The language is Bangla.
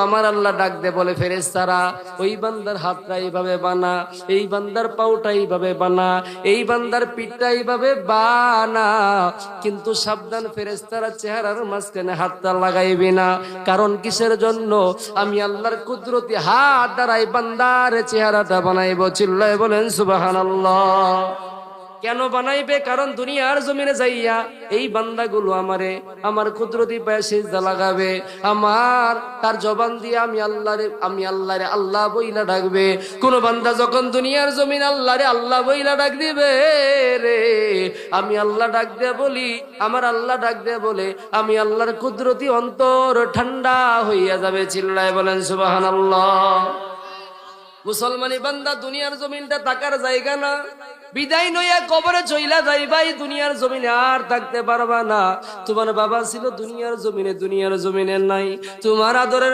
আমার আল্লাহ ডাক দে বলে, ফেরেশতারা ওই বান্দার হাতটা এইভাবে বানা, এই বান্দার পাউটা এইভাবে বানা, এই বান্দার পিঠটা এইভাবে বানা, কিন্তু সাবধান ফেরেশতারা চেহারার মাঝখানে হাতটা লাগাইবি না। কারণ কিসের জন্য? আমি আল্লাহর কুদরতি হাত দ্বারাই বান্দার চেহারাটা বানাইব। চিল্লায় বলেন সুবহানাল্লাহ। কেন বানাইবে? কারণ দুনিয়ার জমিনে যাইয়া এই বান্দাগুলো আমারে আমার কুদরতি পায়ে সিজদা লাগাবে, আমার তার জবান দিয়ে আমি আল্লাহরে আল্লাহ বইলা ডাকবে। কোন বান্দা যখন দুনিয়ার জমিন আল্লাহরে আল্লাহ বইলা ডাক দিবে রে, আমি আল্লাহ ডাক দে বলি, আমার আল্লাহ ডাক দে বলে, আমি আল্লাহর কুদরতি অন্তর ঠান্ডা হইয়া যাবে। চিল্লায় বলেন সুবহানাল্লাহ। মুসলমানি বান্দা, দুনিয়ার জমিনটা থাকার জায়গা না, বিদায় নইয়া কবরে চইলা যাইবা। এই দুনিয়ার জমিনে আর থাকতে পারবা না। তোমার বাবা ছিল দুনিয়ার জমিনে, দুনিয়ার জমিনে নাই। তোমার আদরের